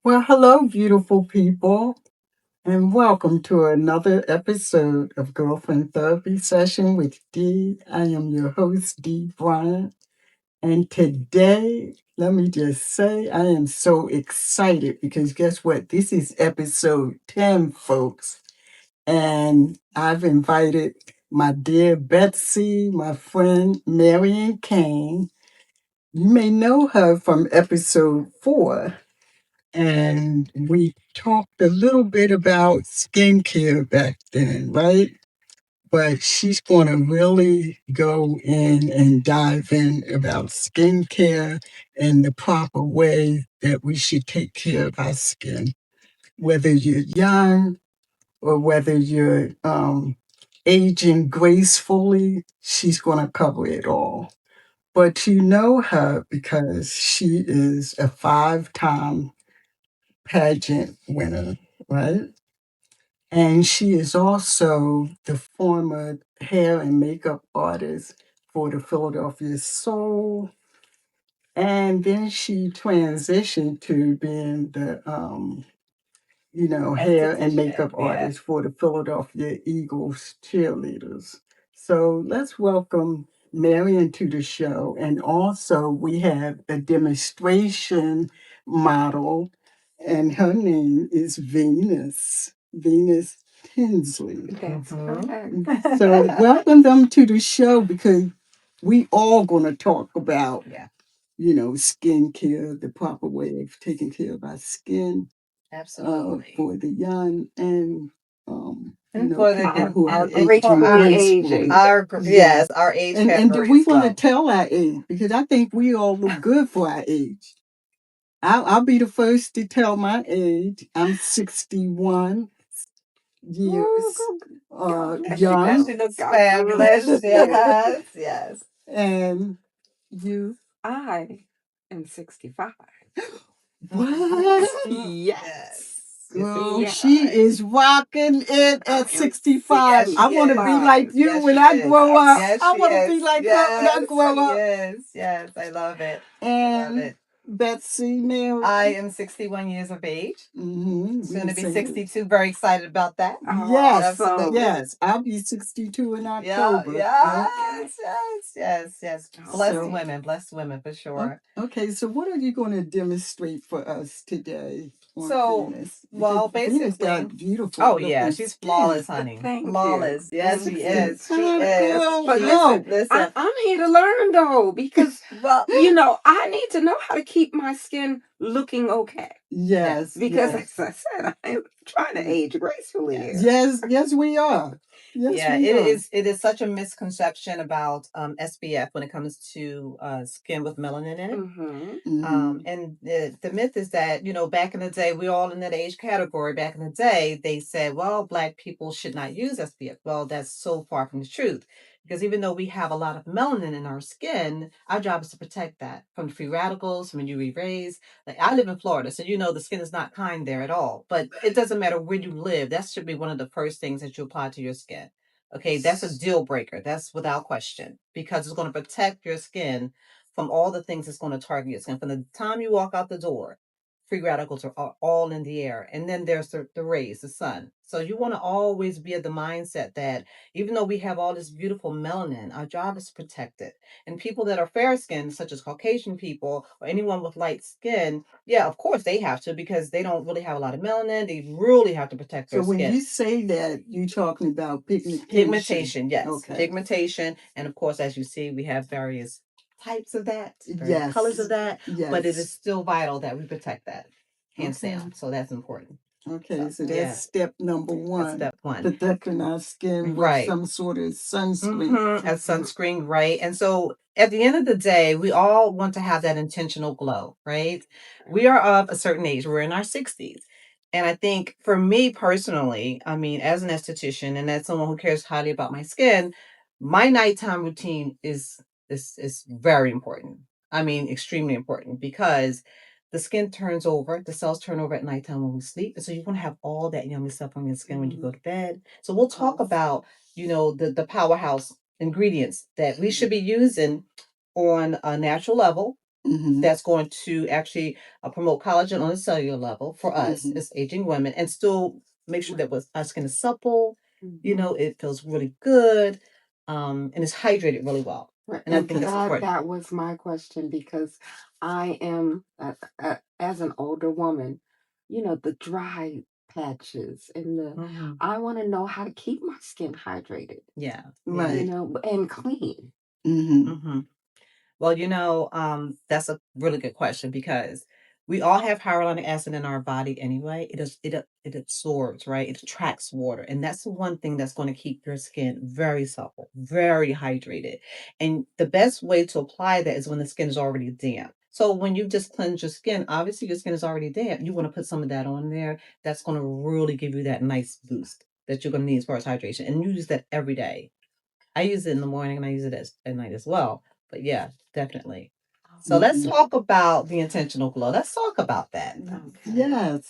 Well, hello, beautiful people, and welcome to another episode of Girlfriend Therapy Session with Dee. I am your host, Dee Bryant, and today, let me just say, I am so excited because guess what? This is episode 10, folks, and I've invited my dear Betsy, my friend Marion Cain. You may know her from episode 4 and we talked a little bit about skincare back then, right? But she's going to really go in and dive in about skincare and the proper way that we should take care of our skin, whether you're young or whether you're aging gracefully. She's going to cover it all. But you know her because she is a five-time pageant winner, right? And she is also the former hair and makeup artist for the Philadelphia Soul. And then she transitioned to being the hair and makeup artist for the Philadelphia Eagles Cheerleaders. So let's welcome Marion to the show. And also, we have a demonstration model, and her name is Venus Tinsley. That's Mhm. correct. So, welcome them to the show because we all going to talk about, skincare, the proper way of taking care of our skin Absolutely. for the young and And for the people who are gracefully aging. yes, our age And do category we as want to well. tell our age? Because I think we all look good for our age. I'll be the first to tell my age. I'm 61 years young. She looks fabulous. Yes, yes. And you, I am 65. what? Yes. Girl, Yeah. she is rocking it at 65. Yes, I she want to is. be like you Yes, when she I is. grow up. Yes, I she want to be is. like her when I Yes, grow up. yes. I love it. I love And it. Betsy, Mary. I am 61 years of age. Soon to be Same. 62. Very excited about that. Yes, Absolutely. yes. I'll be 62 in Yeah, October. yes. So- Blessed women for sure. Okay, so what are you going to demonstrate for us today on So, Venus? well, Because Venus basically, got beautiful. oh yeah, looking she's skin. flawless, honey. Thank Flawless. you. Yes, Thank she you. is. She Oh, is. girl, But She no. is. Listen. I'm here to learn though, because Well, I need to know how to keep my skin looking okay. Yes, Because yes. as I said, I'm trying to age gracefully Yes. here. Yes, we are. Yes, yeah, we it are. is. It is such a misconception about SPF when it comes to skin with melanin in it. Mm-hmm. And the myth is that, back in the day, we're all in that age category. Back in the day, they said, well, Black people should not use SPF. Well, that's so far from the truth. Because even though we have a lot of melanin in our skin, our job is to protect that from free radicals, from UV rays. Like I live in Florida, so the skin is not kind there at all. But it doesn't matter where you live. That should be one of the first things that you apply to your skin. Okay, that's a deal breaker. That's without question because it's going to protect your skin from all the things that's going to target your skin. From the time you walk out the door, free radicals are all in the air. And then there's the rays, the sun. So you want to always be of the mindset that even though we have all this beautiful melanin, our job is to protect it. And people that are fair skinned, such as Caucasian people or anyone with light skin, yeah, of course they have to because they don't really have a lot of melanin. They really have to protect So their when skin. you say that, you're talking about pigmentation. Pigmentation, yes. Okay. Pigmentation. And of course, as you see, we have various types of that, Yes. colors of that, Yes. but it is still vital that we protect that, hands Okay. down. So that's important. Okay, so that's Yeah. step number That's one. step one. Protecting our skin with Right. some sort of sunscreen. A sunscreen, right? And so at the end of the day, we all want to have that intentional glow, right? We are of a certain age. We're in our 60s. And I think for me personally, I mean, as an esthetician and as someone who cares highly about my skin, my nighttime routine is very important. I mean, extremely important because the skin turns over, the cells turn over at nighttime when we sleep. And so you want to have all that yummy stuff on your skin when you go to bed. So we'll talk about, the powerhouse ingredients that we should be using on a natural level that's going to actually promote collagen on a cellular level for us as aging women, and still make sure that our skin is supple. You know, it feels really good, and it's hydrated really well. Right. And I think that's important. That was my question, because I am, as an older woman, the dry patches and I want to know how to keep my skin hydrated, Yeah. Right. and clean. Well, that's a really good question, because we all have hyaluronic acid in our body anyway. It absorbs, right? It attracts water. And that's the one thing that's going to keep your skin very supple, very hydrated. And the best way to apply that is when the skin is already damp. So when you just cleanse your skin, obviously your skin is already damp. You want to put some of that on there. That's going to really give you that nice boost that you're going to need as far as hydration. And you use that every day. I use it in the morning and I use it at night as well. But yeah, definitely. So let's talk about the intentional glow. Let's talk about that. Yes.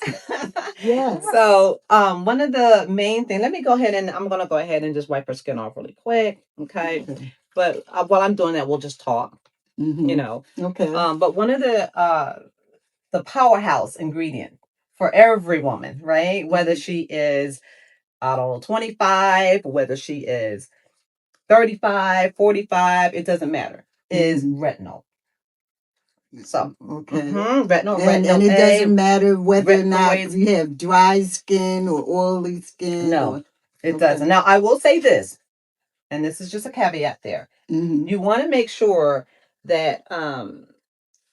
Yes. So one of the main things, let me go ahead and I'm going to go ahead and just wipe her skin off really quick. Okay. But while I'm doing that, we'll just talk, Okay. But one of the powerhouse ingredient for every woman, right? Whether she is, I don't know, 25, whether she is 35, 45, it doesn't matter, is retinol. So, retinol, and it doesn't matter whether or not you have dry skin or oily skin. No, it doesn't. Now, I will say this, and this is just a caveat there. You want to make sure that,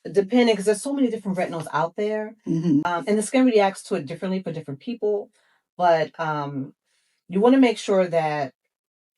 depending, because there's so many different retinols out there, and the skin reacts to it differently for different people, but you want to make sure that,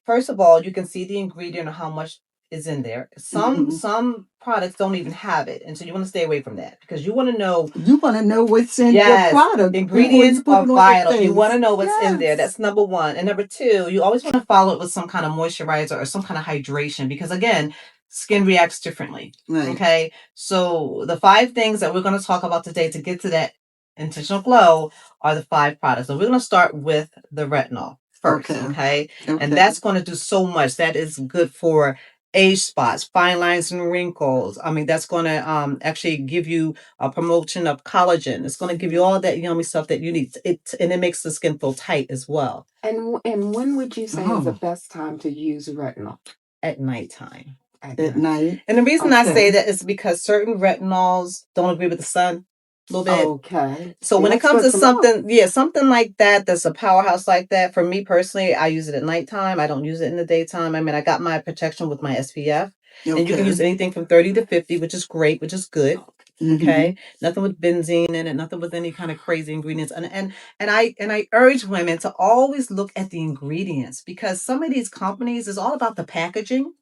first of all, you can see the ingredient or how much is in there. Some products don't even have it, and so you want to stay away from that, because you want to know. You want to know what's in your product. Ingredients are vital. You want to know what's in there. That's number one. And number two, you always want to follow it with some kind of moisturizer or some kind of hydration, because again, skin reacts differently. Right. Okay. So the 5 things that we're going to talk about today to get to that intentional glow are the 5 products. So we're going to start with the retinol first. Okay. And that's going to do so much. That is good for age spots, fine lines and wrinkles. I mean, that's going to actually give you a promotion of collagen. It's going to give you all that yummy stuff that you need. And it makes the skin feel tight as well. And when would you say is the best time to use retinol? At nighttime. At night. And the reason I say that is because certain retinols don't agree with the sun a little bit. Okay. So when it comes to something, something like that, that's a powerhouse like that, for me personally, I use it at nighttime. I don't use it in the daytime. I mean, I got my protection with my SPF. And you can use anything from 30 to 50, which is great, which is good. Okay. Nothing with benzene in it, nothing with any kind of crazy ingredients. And I urge women to always look at the ingredients, because some of these companies is all about the packaging,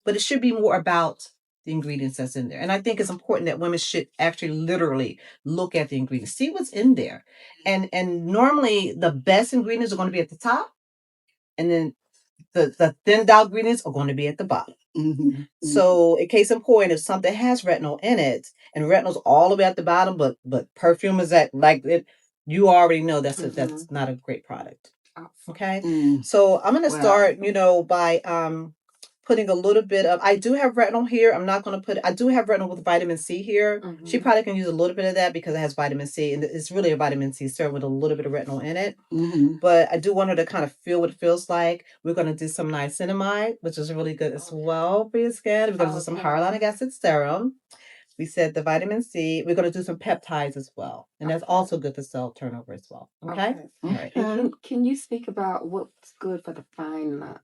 but it should be more about the ingredients that's in there. And I think it's important that women should actually literally look at the ingredients, see what's in there. And normally the best ingredients are going to be at the top, and then the thinned out ingredients are going to be at the bottom. So in case in point, if something has retinol in it, and retinol's all the way at the bottom, but perfume is at like it, you already know that's not a great product. Okay. So I'm going to start, by putting a little bit of, I do have retinol here. I'm not going to I do have retinol with vitamin C here. She probably can use a little bit of that because it has vitamin C, and it's really a vitamin C serum with a little bit of retinol in it. But I do want her to kind of feel what it feels like. We're going to do some niacinamide, which is really good as well for your skin. We're going to do some hyaluronic acid serum. We said the vitamin C. We're going to do some peptides as well. And that's also good for cell turnover as well. Okay? All right. And can you speak about what's good for the fine lines?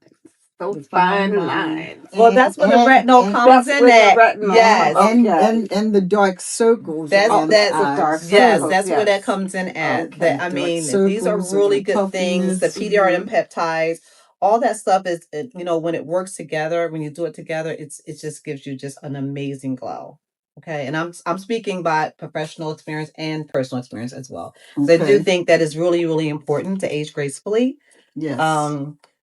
Those fine lines. Well, that's where the retinol comes in at. Yes. And the dark circles. That's dark circles. Yes, that's where that comes in at. That, I mean, these are really good things. The PDRM peptides, all that stuff is, when it works together, when you do it together, it just gives you just an amazing glow. Okay, and I'm speaking by professional experience and personal experience as well. So I do think that is really, really important to age gracefully. Yes.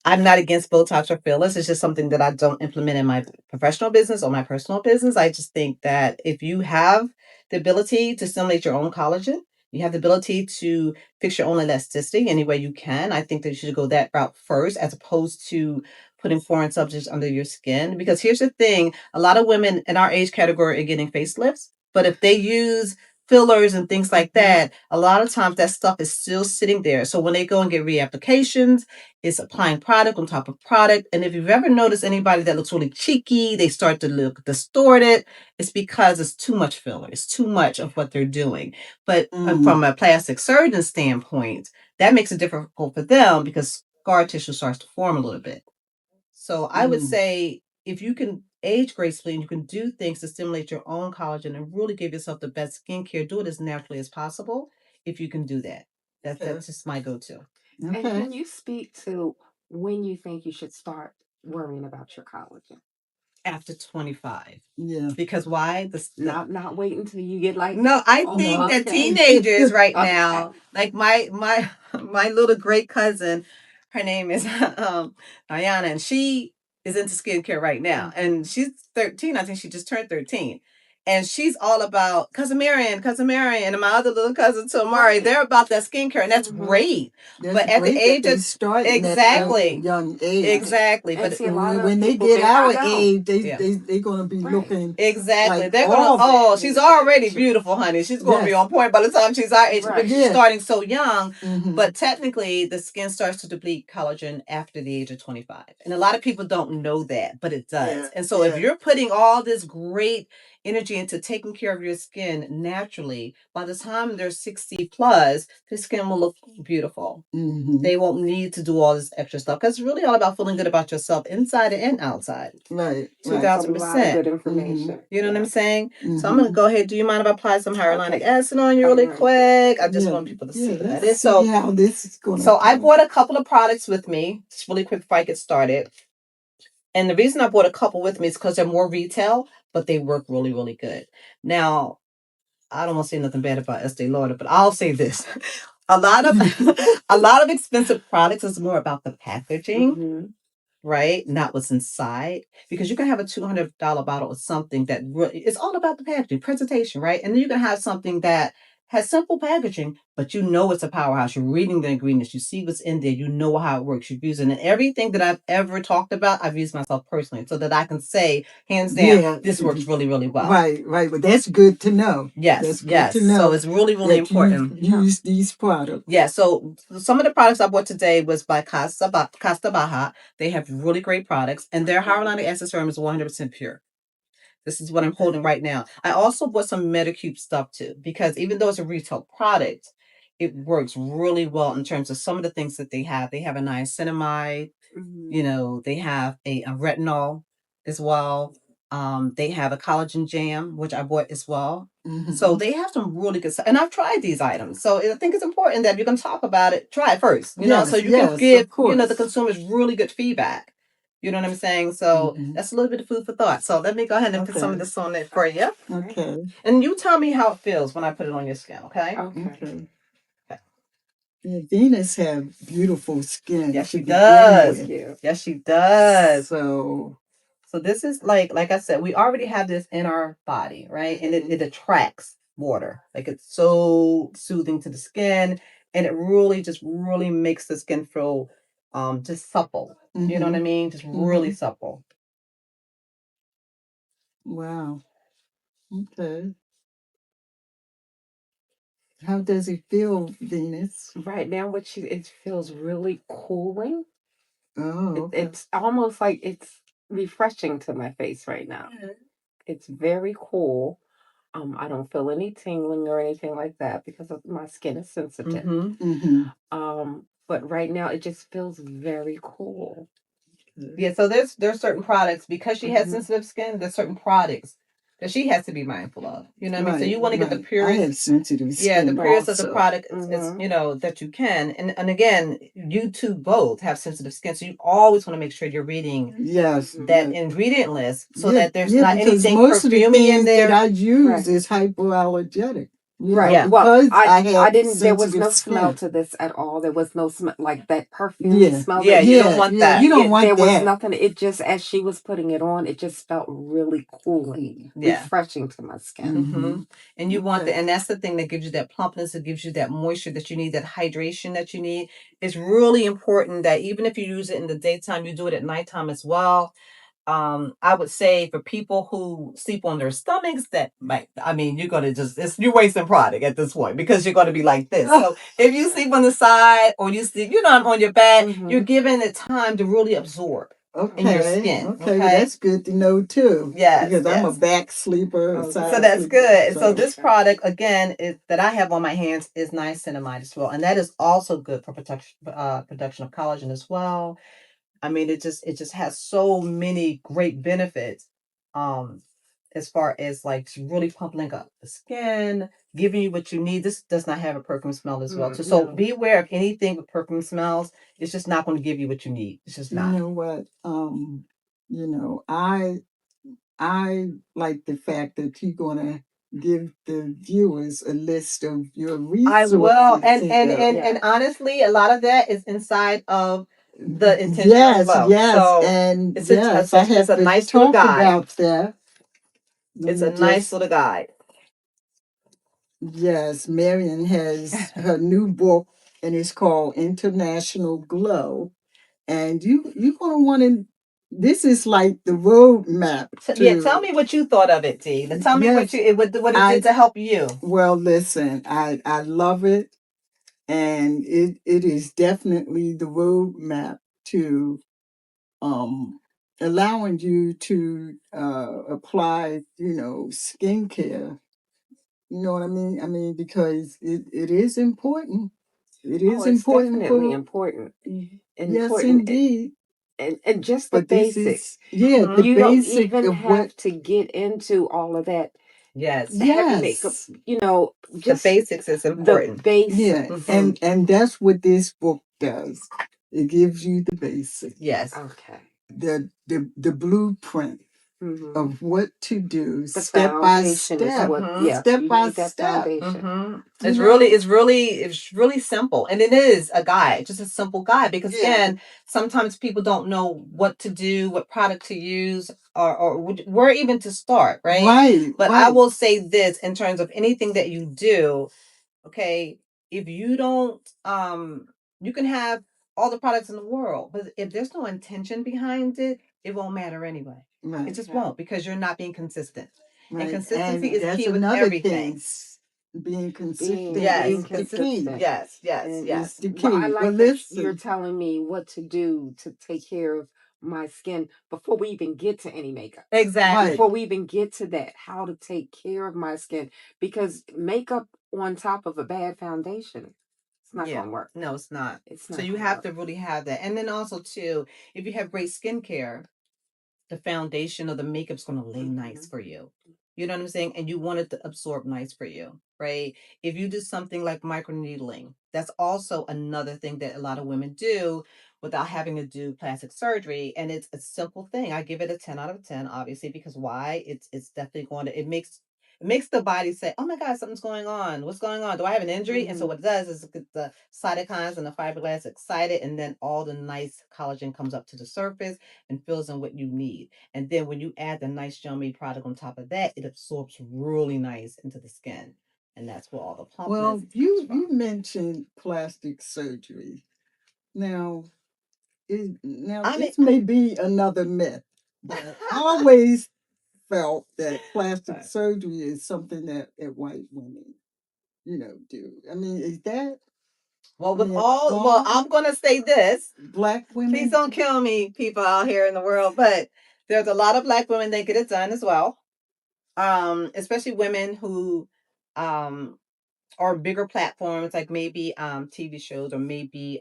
I'm not against Botox or fillers. It's just something that I don't implement in my professional business or my personal business. I just think that if you have the ability to stimulate your own collagen, you have the ability to fix your own elasticity any way you can, I think that you should go that route first, as opposed to putting foreign substances under your skin. Because here's the thing, a lot of women in our age category are getting facelifts, but if they use fillers and things like that, a lot of times that stuff is still sitting there. So when they go and get reapplications, it's applying product on top of product. And if you've ever noticed anybody that looks really cheeky, they start to look distorted, it's because it's too much filler. It's too much of what they're doing. But from a plastic surgeon standpoint, that makes it difficult for them because scar tissue starts to form a little bit. So I would say if you can age gracefully and you can do things to stimulate your own collagen and really give yourself the best skincare, do it as naturally as possible. If you can do that, that's just my go-to. And can you speak to when you think you should start worrying about your collagen? After 25. Yeah. Because why? Not waiting until you get like. No, I think that teenagers right now, like my little great cousin, her name is Diana, and she is into skincare right now. And she's 13. I think she just turned 13. And she's all about cousin Marion, and my other little cousin Tamari. They're about that skincare, and that's great. But at the age of exactly young age, exactly. But when they get our age, they're gonna be looking exactly. like they're gonna she's already beautiful, honey. She's gonna be on point by the time she's our age. But she's starting so young. But technically, the skin starts to deplete collagen after the age of 25, and a lot of people don't know that, but it does. And so if you're putting all this great energy into taking care of your skin naturally, by the time they're 60 plus, the skin will look beautiful. They won't need to do all this extra stuff because it's really all about feeling good about yourself inside and outside. Right. 2000%. Good information. You know what I'm saying? So I'm going to go ahead. Do you mind if I apply some hyaluronic acid on you really quick? I just want people to see what that is. So how this is going. So I bought a couple of products with me, just really quick before I get started. And the reason I bought a couple with me is because they're more retail, but they work really, really good. Now, I don't want to say nothing bad about Estee Lauder, but I'll say this. A lot of expensive products is more about the packaging, right? Not what's inside. Because you can have a $200 bottle of something that really, it's all about the packaging, presentation, right? And then you can have something that has simple packaging, but you know it's a powerhouse. You're reading the ingredients. You see what's in there. You know how it works. You've used it. And everything that I've ever talked about, I've used myself personally so that I can say, hands down, this works really, really well. Right. But that's good to know. Yes, that's good to know. So it's really, really important. Use these products. Yeah, so some of the products I bought today was by Casa Baja. They have really great products. And their hyaluronic acid serum is 100% pure. This is what I'm holding right now. I also bought some Medicube stuff too, because even though it's a retail product, it works really well in terms of some of the things that they have. They have a niacinamide, they have a retinol as well. They have a collagen jam, which I bought as well. So they have some really good stuff. And I've tried these items. So I think it's important that if you're going to talk about it, try it first, so you can give, the consumers really good feedback. You know what I'm saying? So that's a little bit of food for thought. So let me go ahead and put some of this on it for you. Okay. And you tell me how it feels when I put it on your skin, okay? Okay. Yeah, Venus have beautiful skin. Yes, she does. Yes, she does. So this is like I said, we already have this in our body, right? And it attracts water. Like it's so soothing to the skin, and it really makes the skin feel just supple. You know what I mean? Just really supple. Wow. Okay. How does it feel, Venus? Right now, it feels really cooling. Oh, okay. It's almost like it's refreshing to my face right now. It's very cool. I don't feel any tingling or anything like that because my skin is sensitive. But right now, it just feels very cool. Yeah, so there's certain products, because she has sensitive skin, there's certain products that she has to be mindful of. You know what I mean? So you want to get the purest. I have sensitive skin. Yeah, the purest of the product is that you can. And again, you two both have sensitive skin, so you always want to make sure you're reading that ingredient list so that there's not anything most perfumey in there. That I use is hypoallergenic. Right. Yeah. Well, because I I have didn't. There was sensitive no smell skin. to this at all. There was no smell like that perfume Yeah, smell Yeah, that you you. don't yeah, want yeah. that. You don't There want was that. nothing. It just, as she was putting it on, it just felt really cooling, Yeah. refreshing to my skin. Mm-hmm. And you want Okay. and that's the thing that gives you that plumpness, it gives you that moisture that you need, that hydration that you need. It's really important that even if you use it in the daytime, you do it at nighttime as well. I would say for people who sleep on their stomachs, that might, I mean, you're gonna you're wasting product at this point because you're gonna be like this. So if you sleep on the side or you sleep, on your back, you're giving it time to really absorb in your Okay, skin. okay, that's good to know too. Yes, Because I'm a yes. back sleeper, a Okay. So side that's sleeper. good. So So this product again that I have on my hands is niacinamide as well, and that is also good for production of collagen as well. I mean, it just has so many great benefits. Um, as far as like really pumping up the skin, giving you what you need. This does not have a perfume smell as well. So No. be aware of anything with perfume smells. It's just not going to give you what you need. It's just you not. know what? I like the fact that you're gonna give the viewers a list of your I will, resources. and honestly, a lot of that is inside of the intention Yes, flow. yes, So and it's yes, I it's have a to nice little talk guide. about that. Let It's me a nice just little guide. Yes, Marion has her new book, and it's called International Glow. And you're gonna want to. This is like the roadmap So, yeah, tell to. me what you thought of it, T. Tell me Yes, what it did I to help you. well listen. I love it, and it is definitely the roadmap to um allowing you to apply skincare. You know what I mean? I mean, because it is important. It Oh, is it's important definitely for. important. Yes, Important. indeed. And just the But this basics. is, yeah, the You don't basic even of what. have to get into all of that Yes, heavy makeup. Yes. the Just basics is the important. Yeah, basics. and that's what this book does. It gives you the basic, Yes, Okay. the blueprint hmm of what to do The step by foundation is step, what, Mhm. yeah, step you by need that step. foundation. You It's really simple, and it is a guide, just a simple guide. Because Yeah. again, sometimes people don't know what to do, what product to use, or where even to start, right? Right, But I right. will say this in terms of anything that you do, okay, if you don't, you can have all the products in the world, but if there's no intention behind it, it won't matter anyway. It Right, just Okay. won't, because you're not being consistent. And right. consistency And is that's key with another thing. everything. Being consistent Being Yes, is the key. consistent. yes, yes, Is yes. the Well, I key. Well, like that you're listen. telling me what to do to take care of my skin before we even get to any makeup. Exactly. Right. Before we even get to that, how to take care of my skin. Because makeup on top of a bad foundation, it's not Yeah. going to work. No, it's not. It's So not you going to have work. to really have that. And then also too, if you have great skincare, the foundation of the makeup's going to lay nice Mhm. for you. You know what I'm saying? And you want it to absorb nice for you, right? If you do something like microneedling, that's also another thing that a lot of women do without having to do plastic surgery. And it's a simple thing. I give it a 10 out of 10, obviously, because why? It's definitely going to, it makes the body say, oh my God, something's going on. What's going on? Do I have an injury? And so Mhm. what it does is get the cytokines and the fibroblasts excited, and then all the nice collagen comes up to the surface and fills in what you need. And then when you add the nice Yummy product on top of that, it absorbs really nice into the skin. And that's where all the plumpness Well, comes you from. mentioned plastic surgery. Now, I mean, this may be another myth, but I always felt that plastic surgery is something that white women, do. I mean, is that? well, I with mean, am I all, well, wrong? I'm going to say this. Black Please women. don't kill me, people out here in the world, but there's a lot of black women that get it done as well. Especially women who um or bigger platforms like maybe TV shows or maybe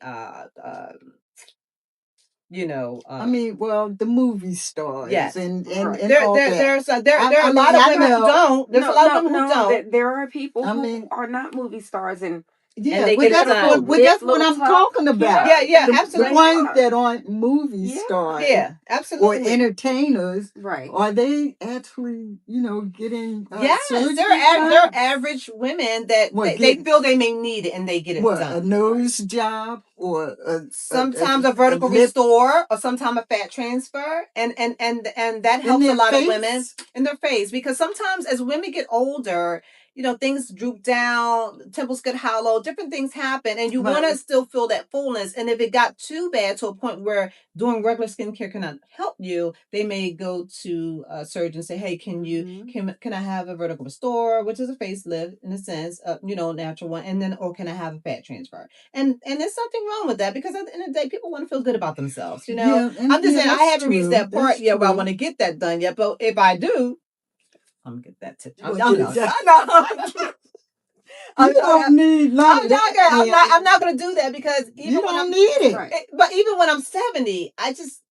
you know I uh mean, well, the movie stars yes. Right. and all that. There are I a lot mean, of I women who know. don't. There's a No, lot of no, women who no. don't. There are people I who mean, are not movie stars, and Yeah, and they well, get it done. that's what I'm talking about. Yeah, The absolutely. ones that aren't movie Yeah. stars, Yeah, or absolutely. entertainers, Right. are they actually, getting Yes, surgery they're done? average women that Well, they feel they may need it and they get it What, done. a nose job, or Sometimes a vertical lip restore, or sometimes a fat transfer, and that in helps a their lot of women face? in their face, because sometimes as women get older, things droop down, temples get hollow, different things happen, and you want to Right. still feel that fullness. And if it got too bad to a point where doing regular skincare cannot help you, they may go to a surgeon and say, "Hey, can I have a vertical restore, which is a facelift in a sense, natural one, and then, or can I have a fat transfer?" And there's nothing wrong with that, because at the end of the day, people want to feel good about themselves. Yeah, and I'm just saying, I that's haven't reached true. that part That's yet where I true. want to get that done yet. But if I do, I'm gonna get that tip. Well, I know. You don't need none of that. I'm not gonna do that, because You even when don't I'm need it. Right. but even when I'm 70, I just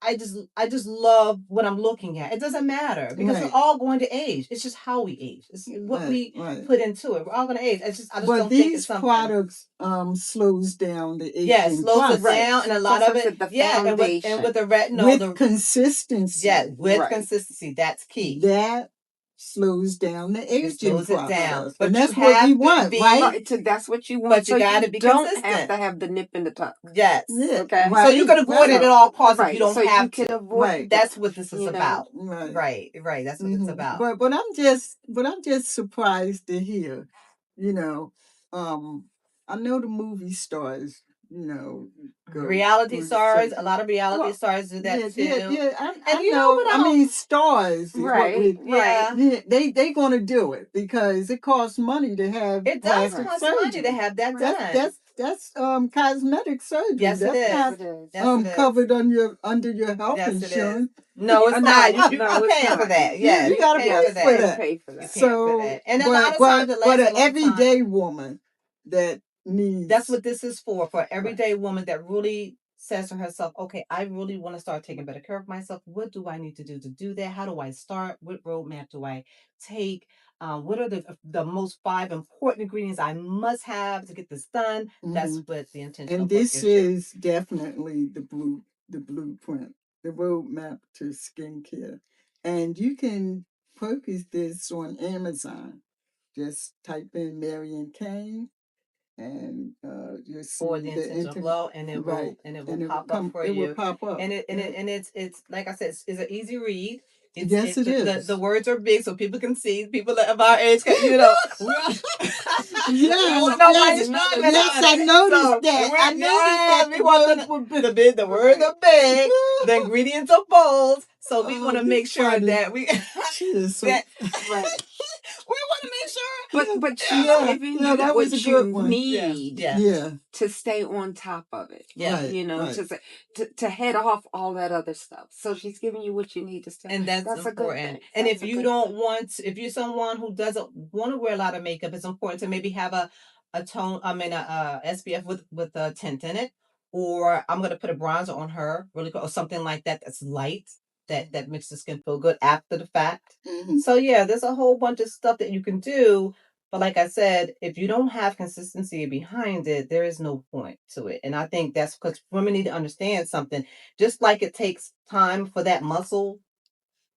love what I'm looking at. It doesn't matter, because we're Right. all going to age. It's just how we age. It's what we Right. put into it. We're all going to age. I just But don't think it's these something. products slows down the aging Yeah, it slows it process. down, and a lot That's of what I it. said, the Yeah, and with foundation. the retinol, With consistency. yeah, with Right. consistency, that's key. That slows down the It aging slows it down. process. But And you that's what we have to want, be right? Right, so that's what you want. But you So gotta you be don't consistent. have to have the nip and the tuck. Yes. Yeah, Okay. right, So you can avoid it right. at all costs if you Right. don't So you have can to. avoid Right. that, That's what this is you know. about. Right. Right. That's what it's about. But I'm just surprised to hear, you know, I know the movie stars, go Reality through stars, certain. a lot of reality Well, stars do that too. yeah. And I you know know. what I else? mean, stars is what Right, we. right. Yeah. Yeah, they gonna do it because it costs money to have It does plastic cost money surgery. to have that done. That's cosmetic surgery. Yes, it That's is. not Yes, it is. Yes, it is. covered under your health Yes, it is. insurance. No, it's I not. know. You No, it's paying for not. that. Yeah, Yeah, you gotta pay pay for for that. that. Pay for You that. pay for So, that. And a lot of times it but lasts a an long time. everyday woman that That's needs what this is for everyday woman that really says to herself, okay, I really want to start taking better care of myself. What do I need to do that? How do I start? What roadmap do I take? What are the most 5 important ingredients I must have to get this done? That's what the intention and of what this gives you. is definitely the blueprint, the roadmap to skincare. And you can purchase this on Amazon. Just type in Marion Cain, and you'll For see the the intentional glow, and it will right, and it will and pop up for it will you. pop up. And it's like I said, it's an easy read. Yes, it is. The words are big so people can see. People of our age, Yes, I noticed that. I noticed that we want the words are big, the ingredients are bold. So we want to make sure that we She is so that Right. we want to make sure. But she's giving you that was what a good you one. need Yeah. to stay on top of it. Yeah. Right. To head off all that other stuff. So she's giving you what you need to stay. And that's a good important. thing. And That's if a you good don't thing. want, if you're someone who doesn't want to wear a lot of makeup, it's important to maybe have a tone. I mean, a SPF with a tint in it, or I'm gonna put a bronzer on her really quick, or something like that. That's light. That makes the skin feel good after the fact. So yeah, there's a whole bunch of stuff that you can do. But like I said, if you don't have consistency behind it, there is no point to it. And I think that's because women need to understand something. Just like it takes time for that muscle,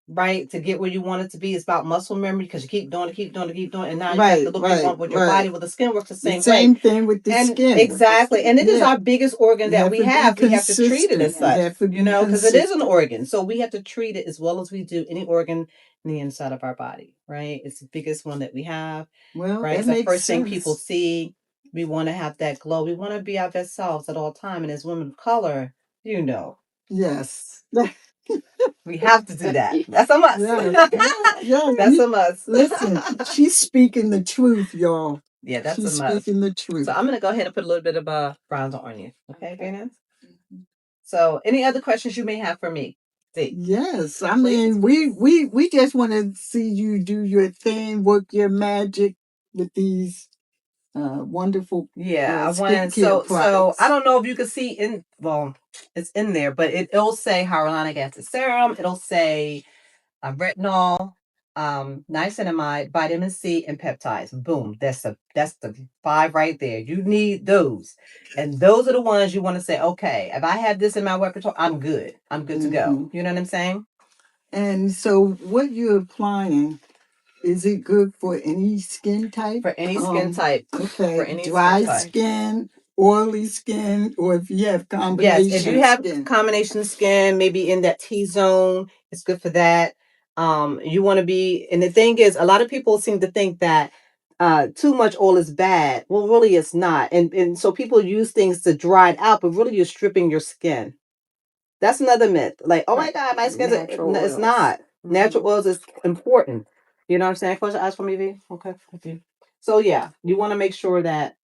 right, to get where you want it to be. It's about muscle memory, because you keep doing it, and now you got the look you want with your body. With the skin works the same way. Thing with the skin. Exactly. And it is our biggest organ that we have. We have to treat it as such, because it is an organ. So we have to treat it as well as we do any organ in the inside of our body, right? It's the biggest one that we have. Well, right? It's the first thing people see. We want to have that glow. We want to be our best selves at all time. And as women of color, Yes. we have to do that. That's a must. Yeah. That's a must. Listen, she's speaking the truth, y'all. Yeah, that's she's a must. Speaking the truth. So I'm going to go ahead and put a little bit of bronzer on you. Okay, Venus? So any other questions you may have for me? Yes. I mean, we just want to see you do your thing, work your magic with these wonderful skincare products. So I don't know if you can see it's in there, but it'll say hyaluronic acid serum. It'll say retinol. niacinamide, vitamin C, and peptides. Boom. That's the 5 right there. You need those. And those are the ones you want to say, okay, if I have this in my repertoire, I'm good. I'm good to go. You know what I'm saying? And so what you're applying, is it good for any skin type? For any skin type. Okay. For any dry skin, oily skin, or if you have combination Yes, if you have skin. combination skin, maybe in that T-zone, it's good for that. You want to be, and the thing is, a lot of people seem to think that too much oil is bad. Well, really, it's not. And so people use things to dry it out, but really, you're stripping your skin. That's another myth. Like, oh my God, my skin's Natural it's oils. not. Natural oils is important. You know what I'm saying? Close your eyes for me, V. Okay. Okay. So yeah, you want to make sure that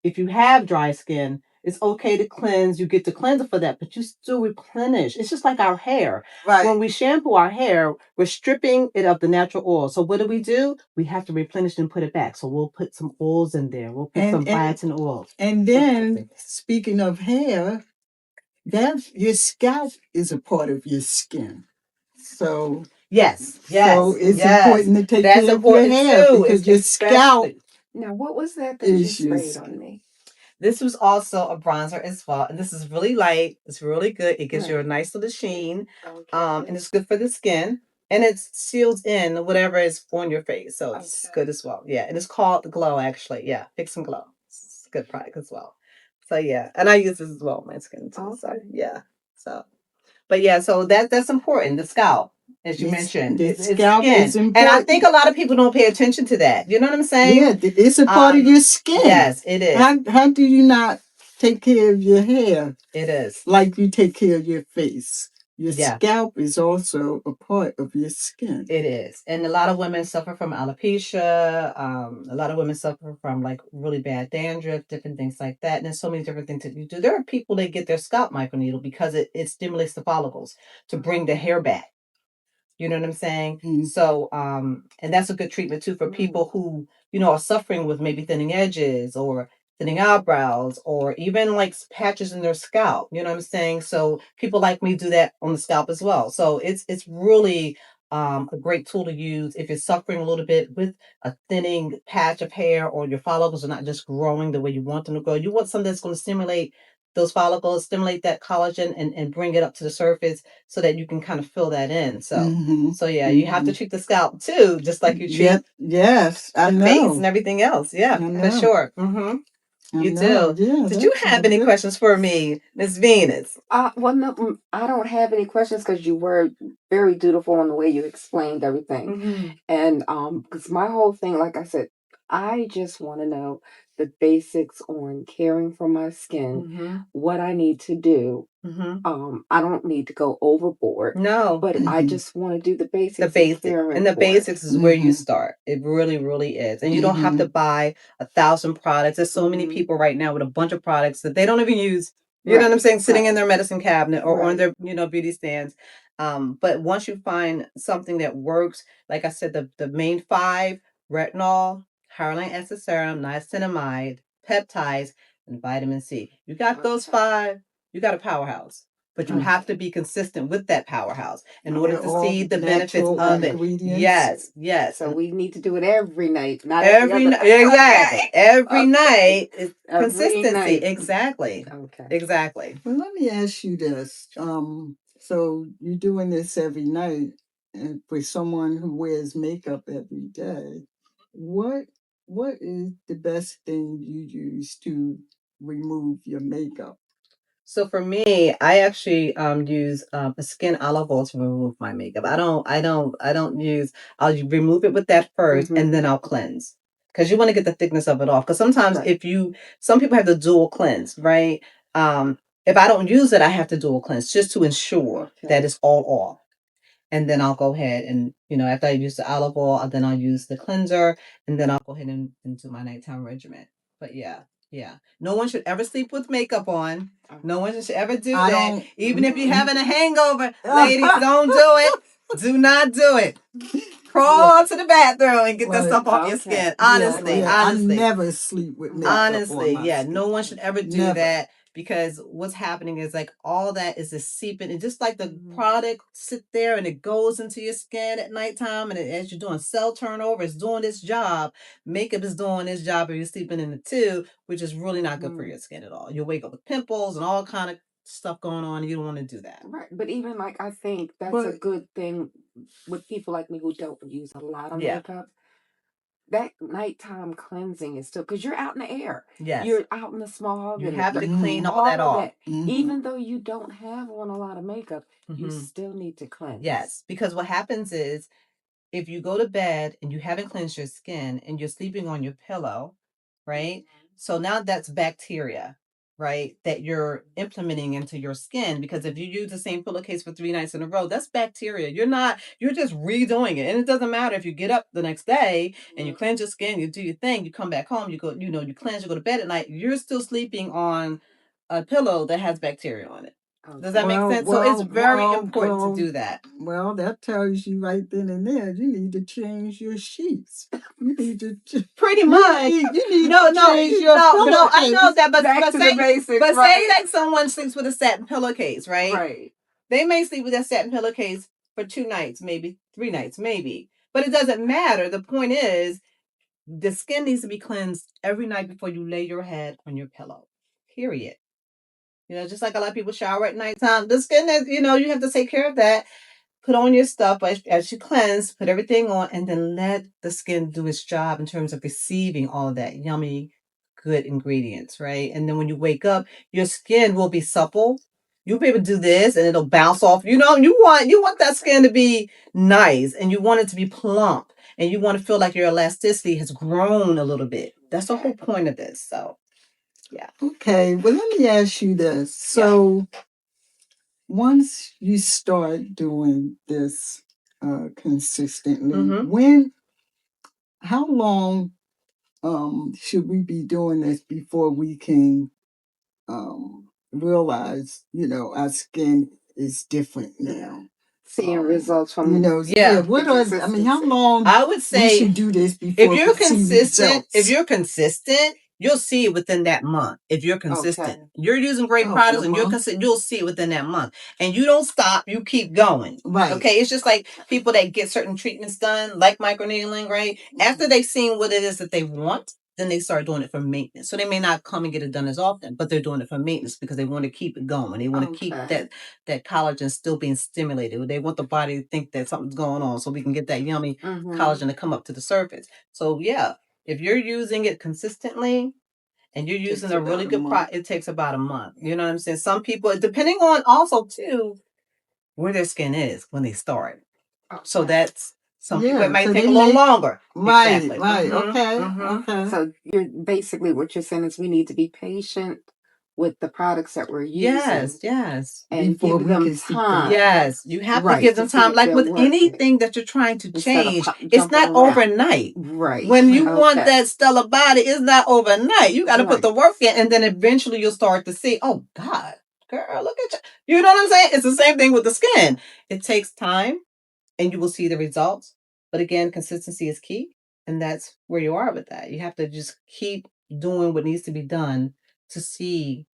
if you have dry skin, it's okay to cleanse. You get the cleanser for that, but you still replenish. It's just like our hair. Right. When we shampoo our hair, we're stripping it of the natural oil. So what do? We have to replenish and put it back. So we'll put some oils in there. We'll put some biotin oils. And then, speaking of hair, your scalp is a part of your skin. So yes. So it's important to take care of your hair because your scalp. Now, what was that you sprayed on me? This was also a bronzer as well, and this is really light. It's really good. It gives you a nice little sheen, and it's good for the skin, and it seals in whatever is on your face, so it's good as well. Yeah, and it's called Glow actually. Yeah, Fix and Glow. It's a good product as well. So yeah, and I use this as well on my skin too. Okay. So yeah, but yeah, so that's important. The scalp, as you mentioned, the scalp is important, and I think a lot of people don't pay attention to that. You know what I'm saying? Yeah, it's a part of your skin. Yes, it is. How do you not take care of your hair? It is like you take care of your face. Your scalp is also a part of your skin. It is. And a lot of women suffer from alopecia. A lot of women suffer from like really bad dandruff, different things like that. And there's so many different things that you do. There are people that get their scalp microneedle because it stimulates the follicles to bring the hair back. You know what I'm saying? Mm-hmm. So, and that's a good treatment too for people who, are suffering with maybe thinning edges or thinning eyebrows or even like patches in their scalp. You know what I'm saying? So people like me do that on the scalp as well. So it's really a great tool to use if you're suffering a little bit with a thinning patch of hair or your follicles are not just growing the way you want them to grow. You want something that's going to stimulate those follicles, stimulate that collagen and bring it up to the surface so that you can kind of fill that in. So, so yeah, you have to treat the scalp too, just like you treat the face and everything else. Yeah, for sure. You do. Yeah, did you have any questions for me, Miss Venus? Well, no, I don't have any questions because you were very dutiful in the way you explained everything. And because my whole thing, like I said, I just want to know the basics on caring for my skin, what I need to do. I don't need to go overboard. No, but I just want to do the basics. The basics, and the basics is where you start. It really, really is, and you don't have to buy 1,000 products. There's so many people right now with a bunch of products that they don't even use. You know what I'm saying? Sitting in their medicine cabinet or on their, beauty stands. But once you find something that works, like I said, the main 5: retinol, hyaluronic acid serum, niacinamide, peptides, and vitamin C. You got those 5. You got a powerhouse. But you have to be consistent with that powerhouse in order to see the benefits of it. Yes. So we need to do it every night, not every night. Exactly. Okay. Every night is Every consistency. night. Exactly. Okay. Exactly. Well, let me ask you this. So you're doing this every night, and for someone who wears makeup every day, what is the best thing you use to remove your makeup? So for me, I actually use a skin olive oil to remove my makeup. I don't use. I'll remove it with that 1st, and then I'll cleanse because you want to get the thickness of it off. Because sometimes some people have the dual cleanse, right? If I don't use it, I have to dual cleanse just to ensure that it's all off. And then I'll go ahead and, after I use the olive oil, then I'll use the cleanser, and then I'll go ahead and do my nighttime regimen. But yeah. No one should ever sleep with makeup on. No one should ever do that. Even if you're having a hangover, ladies, don't do it. Do not do it. Crawl to the bathroom and get that stuff off your skin. Honestly. I never sleep with makeup honestly, on my skin. No one should ever do that. because what's happening is like all that is just seeping, and just like the product sit there and it goes into your skin at nighttime, and as you're doing cell turnover, it's doing its job. Makeup is doing its job, and you're sleeping in it too, which is really not good for your skin at all. You'll wake up with pimples and all kind of stuff going on, and you don't want to do that. Right. But even like, I think that's a good thing with people like me who don't use a lot of makeup. That nighttime cleansing is still, because you're out in the air. Yes. You're out in the smog. You and have to clean all that off. Even though you don't have on a lot of makeup, you still need to cleanse. Yes, because what happens is, if you go to bed and you haven't cleansed your skin and you're sleeping on your pillow, right? So now that's bacteria, right? That you're implementing into your skin, because if you use the same pillowcase for 3 nights in a row, that's bacteria. You're just redoing it. And it doesn't matter if you get up the next day and you cleanse your skin, you do your thing, you come back home, you go, you cleanse, you go to bed at night, you're still sleeping on a pillow that has bacteria on it. Does that make sense? So it's very important to do that. Well, that tells you right then and there, you need to change your sheets. You need to pretty much. You need to change your no. I know that, but say that someone sleeps with a satin pillowcase, right? Right. They may sleep with that satin pillowcase for 2 nights, maybe 3 nights, maybe. But it doesn't matter. The point is, the skin needs to be cleansed every night before you lay your head on your pillow. Period. Just like a lot of people shower at nighttime, the skin is, you have to take care of that. Put on your stuff as you cleanse, put everything on, and then let the skin do its job in terms of receiving all of that yummy, good ingredients, right? And then when you wake up, your skin will be supple. You'll be able to do this and it'll bounce off. You want that skin to be nice, and you want it to be plump, and you want to feel like your elasticity has grown a little bit. That's the whole point of this. So, yeah. Okay, well, let me ask you this. So, once you start doing this consistently, how long should we be doing this before we can realize, our skin is different now? Seeing results from how long I would say we should do this before if you're consistent, you'll see it within that month. If you're consistent, you're using great products and you're consistent, you'll see it within that month. And you don't stop, you keep going. Right. Okay. It's just like people that get certain treatments done, like microneedling, right? After they've seen what it is that they want, then they start doing it for maintenance. So they may not come and get it done as often, but they're doing it for maintenance because they want to keep it going. They want to keep that collagen still being stimulated. They want the body to think that something's going on, so we can get that yummy collagen to come up to the surface. So yeah, if you're using it consistently and you're using a really good product, it takes about a month. You know what I'm saying? Some people, depending on also too where their skin is when they start. So that's some people, it might take a little longer. Right, exactly. right. Okay. So you're basically, what you're saying is we need to be patient with the products that we're using. Yes. And give them time. Yes. You have to give them time. Like with anything that you're trying to change, it's not overnight. Right. When you want that stellar body, it's not overnight. You got to put the work in, and then eventually you'll start to see, oh God, girl, look at you. You know what I'm saying? It's the same thing with the skin. It takes time and you will see the results. But again, consistency is key. And that's where you are with that. You have to just keep doing what needs to be done to see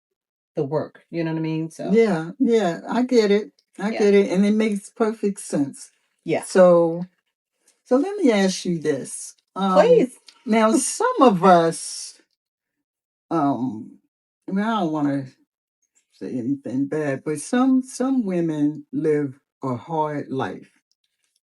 the work. You know what I mean? So yeah, I get it. I get it, and it makes perfect sense. Yeah. So let me ask you this. Please. Now, some of us, I don't want to say anything bad, but some women live a hard life,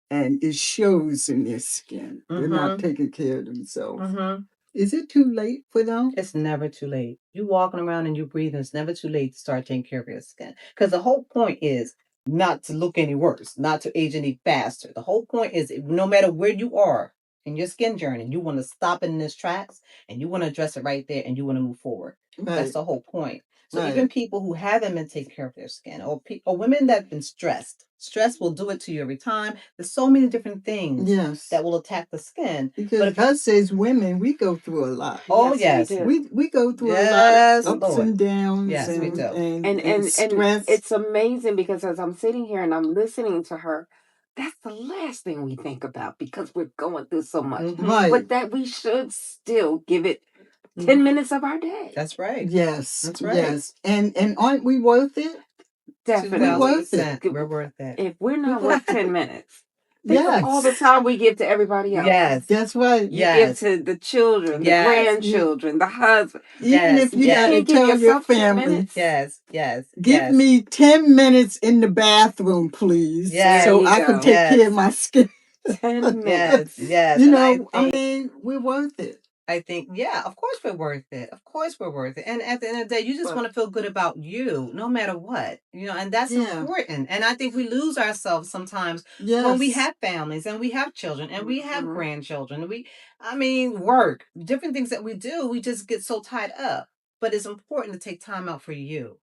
and it shows in their skin. They're not taking care of themselves. Is it too late for them? It's never too late. You walking around and you breathing, it's never too late to start taking care of your skin. Because the whole point is not to look any worse, not to age any faster. The whole point is, no matter where you are in your skin journey, you want to stop it in its tracks and you want to address it right there and you want to move forward. Right. That's the whole point. So even people who haven't been taking care of their skin, or women that have been stressed will do it to you every time. There's so many different things that will attack the skin. Because us as women, we go through a lot. Oh, yes. We go through a lot of ups and downs. Yes, we do. And stress. And it's amazing because as I'm sitting here and I'm listening to her, that's the last thing we think about because we're going through so much. Right. But that we should still give it 10 minutes of our day. That's right. Yes. That's right. Yes. And aren't we worth it? Definitely. Worth it. We're worth it. If we're not worth 10 minutes, think Yes. of all the time we give to everybody else. Yes. That's right. You give to the children, the grandchildren, the husband. Even if you got to tell your family. Yes. Give me 10 minutes in the bathroom, please. Yes. So I can take care of my skin. 10 minutes. Yes. You know, I mean, we're worth it. I think, yeah, of course we're worth it. Of course we're worth it. And at the end of the day, you just want to feel good about you, no matter what, and that's important. And I think we lose ourselves sometimes when we have families and we have children and we have grandchildren. Work, different things that we do, we just get so tied up. But it's important to take time out for you.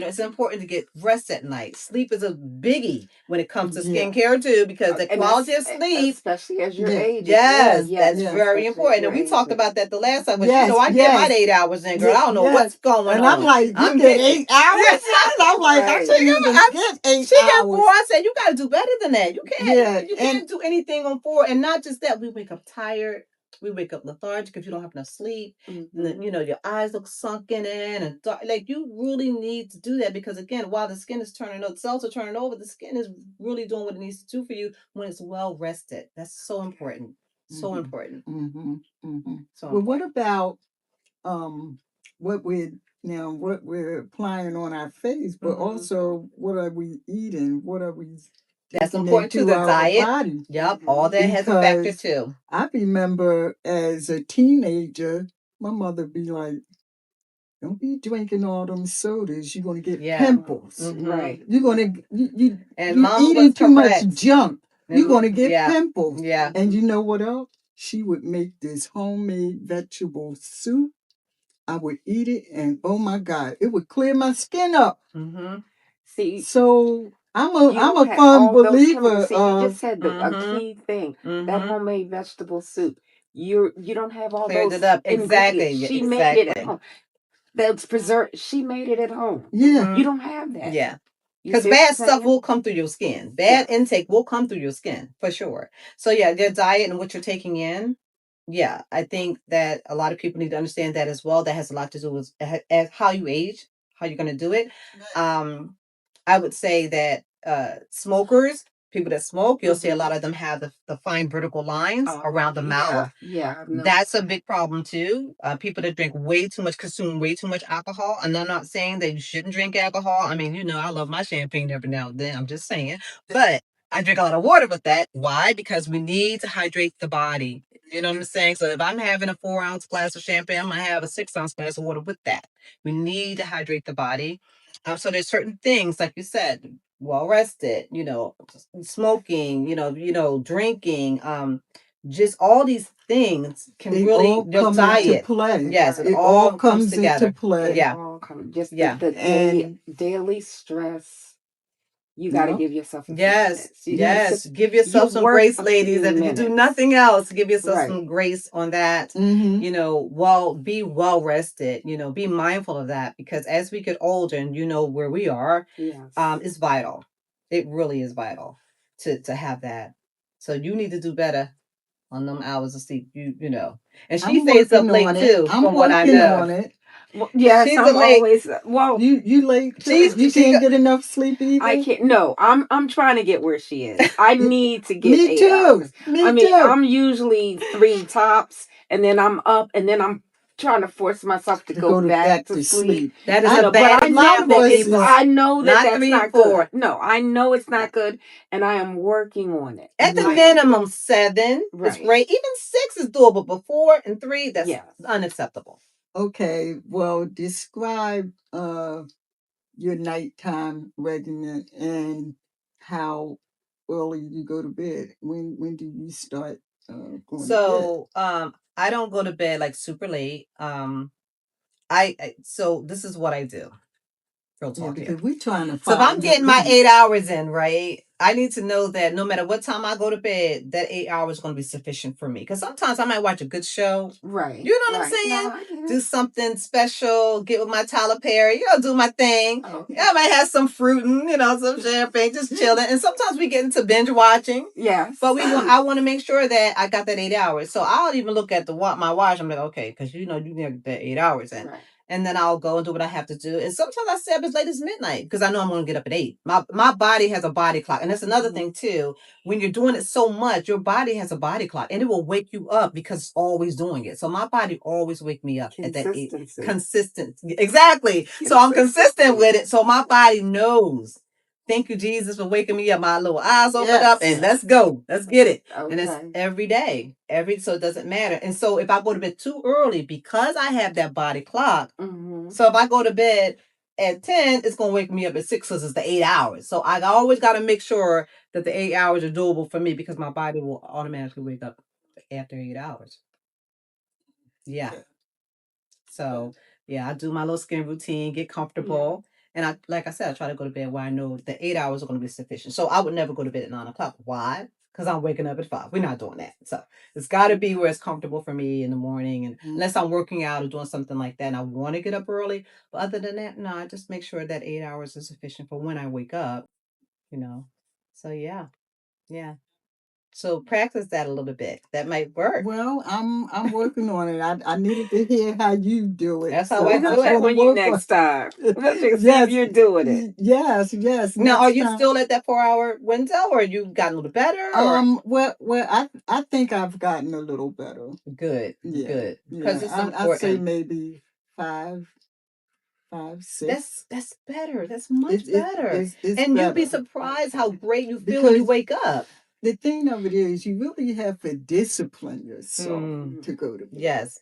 It's important to get rest at night. Sleep is a biggie when it comes to skincare too, because the quality of sleep, especially as you're aging. Yes, that's very important. And we talked about that the last time. But I get my 8 hours in, girl. I don't know what's going on. And I'm like, you get 8 hours? I'm like, I can't even get 8 hours. She got 4. I said, you got to do better than that. You can't. You can't do anything on 4. And not just that, we wake up tired. We wake up lethargic if you don't have enough sleep. Your eyes look sunken in and dark. Like, you really need to do that, because again, while the skin is turning over, cells are turning over, the skin is really doing what it needs to do for you when it's well rested. That's so important. So important. Well, what about what we're applying on our face, but also what are we eating? What are we? That's important to the diet. Body. Yep, all that has a factor too. I remember as a teenager, my mother be like, "Don't be drinking all them sodas. You're gonna get pimples. Right? You're gonna you Mom eating too much junk. You're gonna get Yeah. pimples." Yeah. And you know what else? She would make this homemade vegetable soup. I would eat it, and oh my God, it would clear my skin up. See, so I'm a firm believer. See, you just said a key thing. That homemade vegetable soup. You don't have all Cleared those it up. Exactly. She made it at home. That's preserved. She made it at home. Yeah. You don't have that. Yeah. Because bad stuff will come through your skin. Bad intake will come through your skin, for sure. So yeah, their diet and what you're taking in. Yeah, I think that a lot of people need to understand that as well. That has a lot to do with how you age, how you're going to do it. I would say that smokers, people that smoke, you'll see a lot of them have the fine vertical lines around the mouth. Yeah. That's a big problem too. People that consume way too much alcohol. And I'm not saying that you shouldn't drink alcohol. I mean, I love my champagne every now and then. I'm just saying. But I drink a lot of water with that. Why? Because we need to hydrate the body. You know what I'm saying? So if I'm having a 4-ounce glass of champagne, I'm going to have a 6-ounce glass of water with that. We need to hydrate the body. So there's certain things, like you said, well rested, smoking, drinking, just all these things can they really all come into play. Yes, it all comes together. Into play. Yeah. The daily stress. You got to give yourself a few minutes. Yes. Give yourself some grace, ladies. If you do nothing else, give yourself some grace on that. Be well rested. Be mindful of that, because as we get older and where we are, it's vital. It really is vital to have that. So you need to do better on them hours of sleep. And she stays up late too. From what I know. On it. Well, yes, she's I'm late. Always you late. You can't get enough sleep either. I can't. No, I'm trying to get where she is. I need to get Me 8 too. hours. Me too. I'm usually 3 tops, and then I'm up, and then I'm trying to force myself to go back to sleep. That is a bad I know that's 3 not and 4. good. No, I know it's not good, and I am working on it. At the minimum, 7 is great. Even 6 is doable, but 4 and 3, that's unacceptable. Okay, well, describe your nighttime regimen and how early you go to bed. When do you start going to bed? I don't go to bed like super late. So this is what I do. Real talk because we're trying to. So if I'm getting my 8 hours in, right, I need to know that no matter what time I go to bed, that 8 hours is going to be sufficient for me. Because sometimes I might watch a good show. Right. You know what I'm saying? do something special, get with my Tyler Perry, do my thing. Okay. I might have some fruit and, some champagne, just chilling. And sometimes we get into binge watching. Yes. But I want to make sure that I got that 8 hours. So I'll even look at my watch. I'm like, okay, because you get that 8 hours in. Right. And then I'll go and do what I have to do. And sometimes I stay up as late as midnight because I know I'm going to get up at 8. My body has a body clock. And that's another thing, too. When you're doing it so much, your body has a body clock. And it will wake you up because it's always doing it. So my body always wake me up at that 8. Consistency. Exactly. So I'm consistent with it. So my body knows. Thank you, Jesus, for waking me up. My little eyes open up and let's go. Let's get it. Okay. And it's every day. So it doesn't matter. And so if I go to bed too early, because I have that body clock, so if I go to bed at 10, it's going to wake me up at 6 because it's the 8 hours. So I always got to make sure that the 8 hours are doable for me because my body will automatically wake up after 8 hours. Yeah. So, I do my little skin routine, get comfortable. And I try to go to bed where I know the 8 hours are going to be sufficient. So I would never go to bed at 9 o'clock. Why? Because I'm waking up at 5. We're not doing that. So it's got to be where it's comfortable for me in the morning. And unless I'm working out or doing something like that and I want to get up early. But other than that, no, I just make sure that 8 hours is sufficient for when I wake up, So, yeah. So practice that a little bit. That might work. Well, I'm working on it. I needed to hear how you do it. That's how I do it. When you next time. Yes, you're doing it. Yes. Now, are you still at that 4-hour window, or you gotten a little better? Well, I think I've gotten a little better. Good. Good. Because it's important. I'd say maybe 5, 6. That's better. That's much better. It's and better. You'd be surprised how great you feel when you wake up. The thing of it is, you really have to discipline yourself to go to bed. Yes.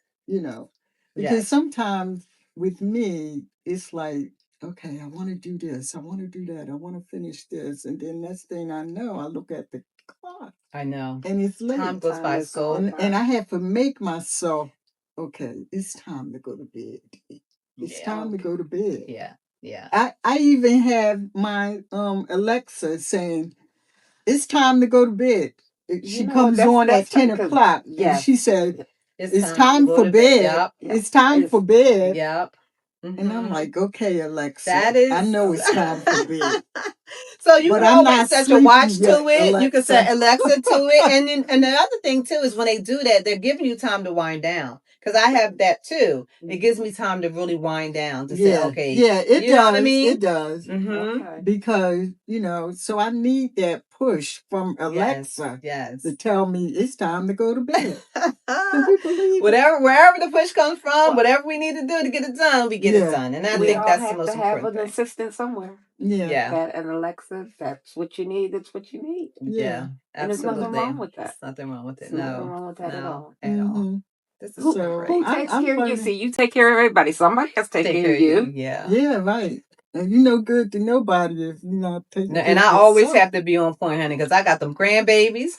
Because sometimes with me, it's like, okay, I want to do this, I want to do that, I want to finish this, and then next thing I know, I look at the clock. I know. And it's late. Time goes by so fast. And I have to make myself, okay, it's time to go to bed. It's time to go to bed. Yeah. I even have my Alexa saying, it's time to go to bed. She comes on at 10 o'clock. And she said, it's time for bed. Yep. It's time for bed. Yep. And I'm like, okay, Alexa. I know it's time for bed. So you can always set your watch to it. Alexa. You can set Alexa to it. And the other thing, too, is when they do that, they're giving you time to wind down. Because I have that, too. It gives me time to really wind down to say, okay. Yeah, it does. Know what I mean? It does. Okay. Because, so I need that push from Alexa to tell me it's time to go to bed. Can you believe wherever the push comes from, whatever we need to do to get it done, we get it done. And I think that's the most important thing. We have an assistant somewhere. Yeah. An Alexa, that's what you need. That's what you need. Yeah. Absolutely. And there's nothing wrong with that. There's nothing wrong with it. There's nothing wrong with that at all. At all. This is who takes care of you? See, you take care of everybody. Somebody has to take care of you. Yeah. Yeah, right. And you're no good to nobody if you're not taking care of yourself. And I always have to be on point, honey, because I got them grandbabies.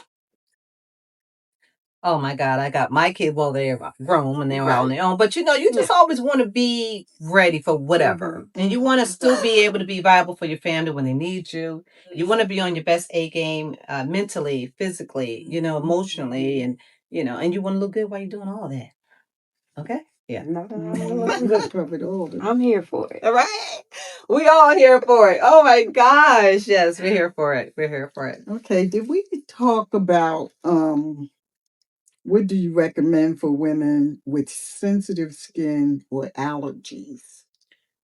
Oh my God, I got my kids. Well, they're grown and they're on their own. But you just always want to be ready for whatever. Mm-hmm. And you want to still be able to be viable for your family when they need you. You want to be on your best A game mentally, physically, emotionally, and and you want to look good while you're doing all that. Okay? Yeah. I'm here for it. All right. We all here for it. Oh my gosh. Yes, we're here for it. We're here for it. Okay. Did we talk about what do you recommend for women with sensitive skin or allergies?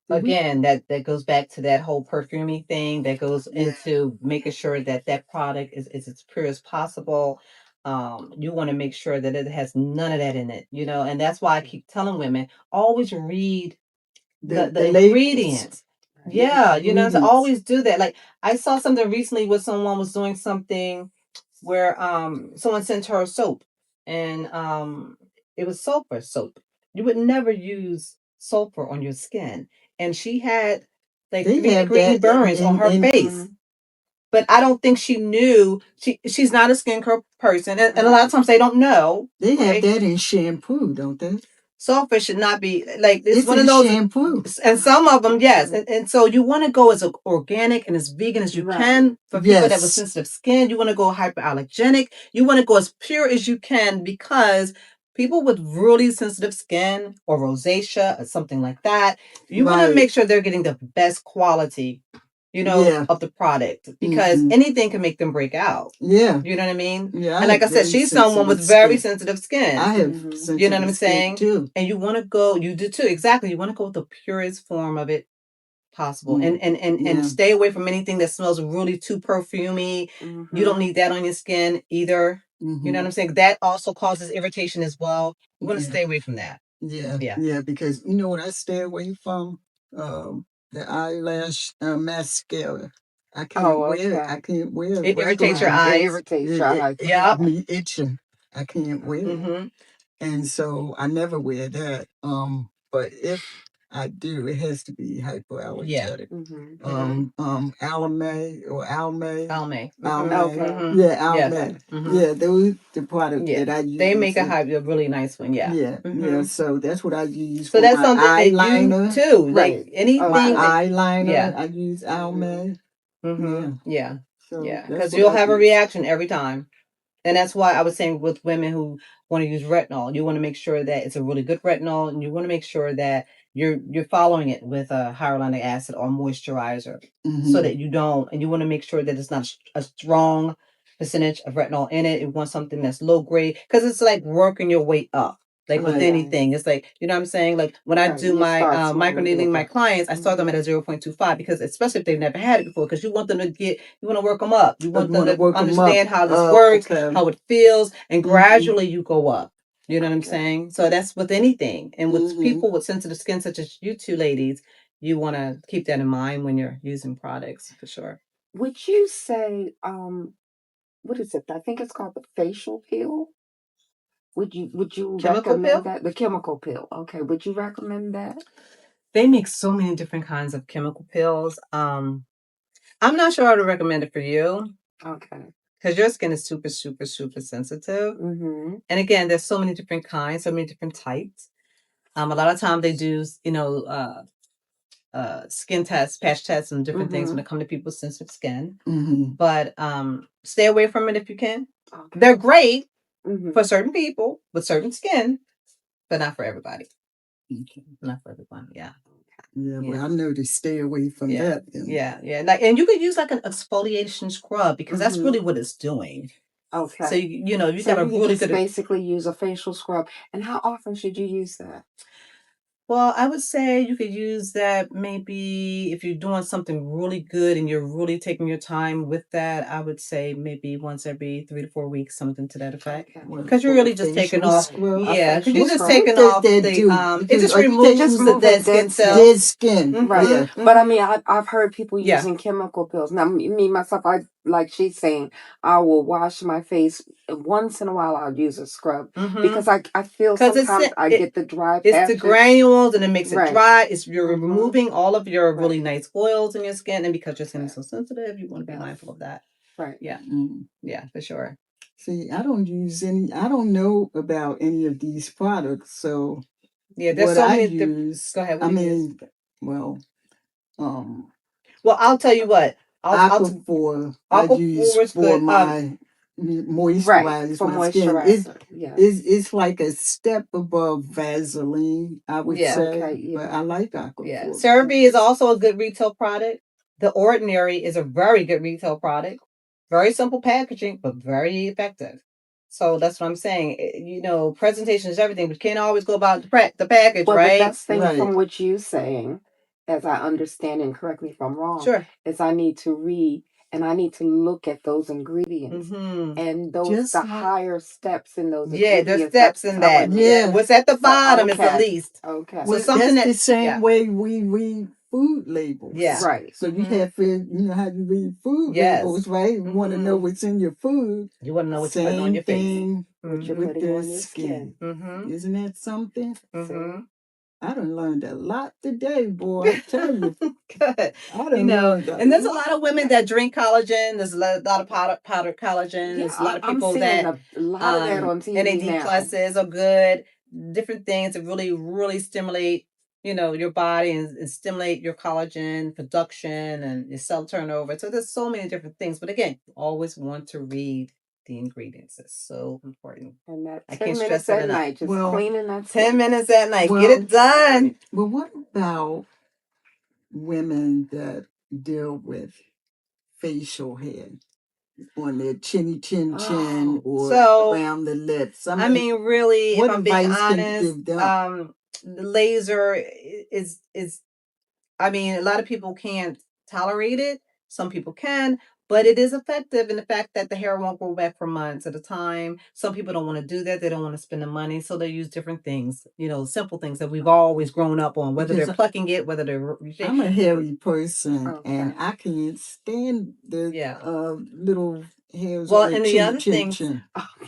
Again, that goes back to that whole perfuming thing that goes into making sure that product is as pure as possible. You want to make sure that it has none of that in it, and that's why I keep telling women, always read the ingredients. Yeah, to always do that. Like I saw something recently where someone was doing something where someone sent her soap and it was sulfur soap. You would never use sulfur on your skin. And she had like green burns on her face. But I don't think she knew. She's not a skincare person. And a lot of times they don't know. They have that in shampoo, don't they? Sulfur should not be like it's one of those shampoo. And some of them, yes. And so you want to go as organic and as vegan as you can for people that have sensitive skin. You want to go hyperallergenic. You want to go as pure as you can because people with really sensitive skin or rosacea or something like that, you want to Right. make sure they're getting the best quality, Yeah. of the product, because anything can make them break out. Yeah. You know what I mean? Yeah. And like I said, she's someone with very sensitive skin. I have sensitive You know what I'm skin saying? too. And you want to go, you do too, exactly. You want to go with the purest form of it possible, and stay away from anything that smells really too perfumey. You don't need that on your skin either. You know what I'm saying? That also causes irritation as well. You want to stay away from that. Yeah, because you know what I stay away from? The eyelash mascara. I can't wear it. I can't wear it. It irritates your eyes. It irritates your eyes. Yeah. Me itching. I can't wear it. And so I never wear that. But if I do, it has to be hypoallergenic. Alame or Almay. Almay. Almay. Yeah, Almay. Yeah, those the product that I use. They make a really nice one. Yeah. Yeah. So that's what I use. So for that's my something eyeliner that you too. Like anything. My eyeliner, I use Almay. Yeah. So Because you'll have a reaction every time. And that's why I was saying with women who want to use retinol, you want to make sure that it's a really good retinol, and you want to make sure that you're following it with a hyaluronic acid or moisturizer, so that you don't, and you want to make sure that it's not a strong percentage of retinol in it. You want something that's low grade, because it's like working your way up. Like with anything, it's like, you know what I'm saying? Like when I do my microneedling my clients, I start them at a 0.25, because especially if they've never had it before, because you want them to you want to work them up. You want them to understand how this works, how it feels, and gradually you go up. You know what I'm saying? So that's with anything. And with people with sensitive skin, such as you two ladies, you want to keep that in mind when you're using products, for sure. Would you say, what is it? I think it's called the facial peel. Would you Chemical recommend peel? that? The chemical peel. Okay. Would you recommend that? They make so many different kinds of chemical pills. I'm not sure I would recommend it for you. Okay. Because your skin is super, super, super sensitive. And again, there's so many different kinds, so many different types. A lot of times they do, skin tests, patch tests, and different things when it comes to people's sensitive skin. But stay away from it if you can. Okay. They're great for certain people with certain skin, but not for everybody. Not for everyone. Yeah. Yeah, well, I know to stay away from that. Yeah. Like, and you could use like an exfoliation scrub, because that's really what it's doing. Okay. So you got a really good. Basically, use a facial scrub. And how often should you use that? Well, I would say you could use that maybe if you're doing something really good and you're really taking your time with that. I would say maybe once every 3 to 4 weeks, something to that effect. Because you're really just taking off. Yeah, because you're just taking off the. It just removes the dead skin cells. Dead skin, right? Yeah. But I mean, I've heard people using chemical pills. Now, me myself, like she's saying, I will wash my face once in a while. I'll use a scrub because I feel sometimes I get the dry patches. It's the granules, and it makes it dry. You're removing all of your really nice oils in your skin, and because your skin is so sensitive, you want to be mindful of that. Right. Yeah. Yeah, for sure. See, I don't know about any of these products, so there's what so I many. use. Go ahead. Well, I'll tell you what. Aquaphor I use for my moisturize my skin. It's like a step above Vaseline, I would say. But I like Aquaphor. Yeah. CeraVe is also a good retail product. The Ordinary is a very good retail product. Very simple packaging, but very effective. So that's what I'm saying. Presentation is everything, but you can't always go about the package, right? The best thing from what you're saying, as I understand, and correct me if I'm wrong, is I need to read and I need to look at those ingredients and the higher steps in those ingredients. Yeah, there's steps in that. Yeah, what's at the bottom is the least. Okay, so something that's the same way we read food labels. Yeah, right. So you have to, how you read food labels, right? You want to know what's in your food. You want to know what's putting on your face. What you're putting on your skin. Isn't that something? I done learned a lot today, boy. I tell you. Good. And there's a lot of women that drink collagen. There's a lot of powder collagen. There's a lot of people that a lot of that on TV NAD pluses are good. Different things that really, really stimulate, your body and stimulate your collagen production and your cell turnover. So there's so many different things. But again, you always want to read the ingredients. It's so important. And that I 10 can't minutes stress it at enough. night, just Well, cleaning that 10 skin. minutes at night. Well, Get it done. But what about women that deal with facial hair on their chinny chin Oh, or So, around the lips? I mean, really, if what I'm being advice can you honest, give them? the laser is I mean, a lot of people can't tolerate it. Some people can, but it is effective in the fact that the hair won't grow back for months at a time. Some people don't want to do that. They don't want to spend the money. So they use different things, simple things that we've always grown up on, whether Because they're plucking it, whether they're. I'm a hairy person, and okay. I can't stand the Yeah. little hairs Well, on the and the chin, other chin, things, chin.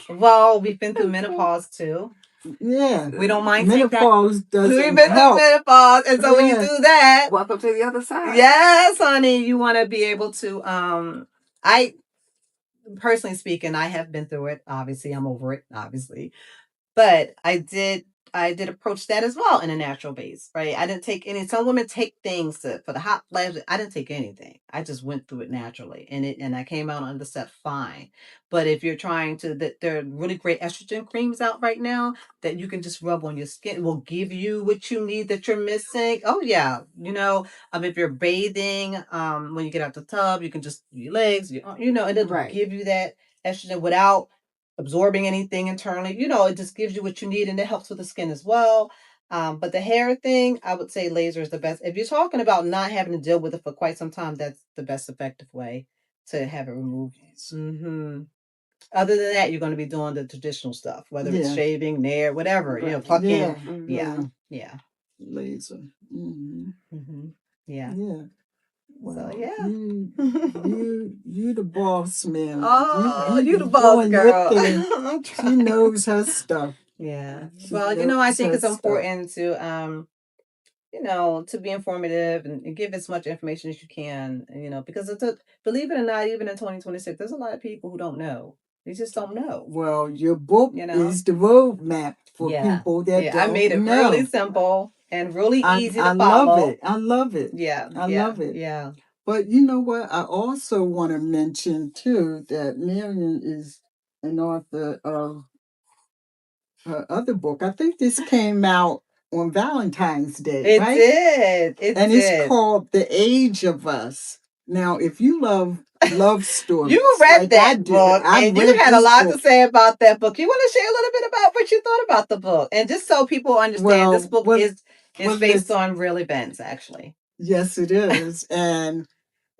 well, we've been through menopause too. Yeah, We don't mind taking that. menopause We've doesn't been through help. menopause, and so when you Yeah. do that, Welcome to the other side. yes, honey, you want to be able to. I personally speaking, I have been through it. Obviously, I'm over it. Obviously, but I did approach that as well in a natural base, right? I didn't take any. Some women take things for the hot flash. I didn't take anything. I just went through it naturally, and I came out on the set fine. But if you're trying to, that there are really great estrogen creams out right now that you can just rub on your skin. It will give you what you need that you're missing. Oh yeah, if you're bathing, when you get out the tub, you can just your legs, and it'll Right. give you that estrogen without absorbing anything internally. It just gives you what you need, and it helps with the skin as well. But the hair thing, I would say laser is the best. If you're talking about not having to deal with it for quite some time, that's the best effective way to have it removed. Mm-hmm. Other than that, you're going to be doing the traditional stuff, whether it's shaving, nair, whatever, Right. plucking. Yeah. Yeah. Laser. Mm-hmm. Mm-hmm. Yeah. Yeah. Well, So yeah. you the boss, man. Oh, you the be boss, doing your girl. thing. I'm She trying. knows her stuff. Yeah. She Well, I knows think her it's stuff. important to be informative and give as much information as you can, because believe it or not, even in 2026, there's a lot of people who don't know. They just don't know. Well, your book is the roadmap for people that don't I made it know. really simple and really easy to I follow. love it. I love it. Yeah. I love it. Yeah. But you know what? I also want to mention too that Marion is an author of her other book. I think this came out on Valentine's Day, It right? did. It's called The Age of Us. Now, if you love stories, you read like that I do, book, and you had a lot to say about that book. You want to share a little bit about what you thought about the book, and just so people understand, this book is based on real events, actually. Yes, it is. And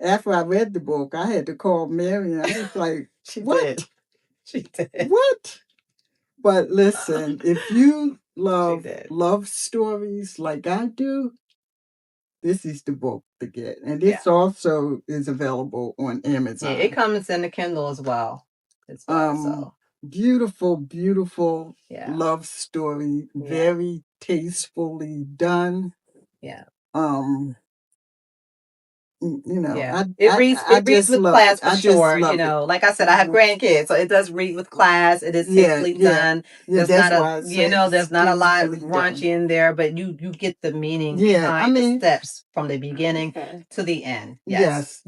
after I read the book, I had to call Marion. I was like, "What? She did. What?" But listen, if you love stories like I do, this is the book to get. And this also is available on Amazon. Yeah, it comes in the Kindle as well. Beautiful, beautiful love story. Very tastefully done. Yeah. It reads with class for sure. Like I said, I have grandkids, so it does read with class. It is tastefully done. There's not a lot raunchy in there, but you get the meaning behind the steps from the beginning to the end. Yes.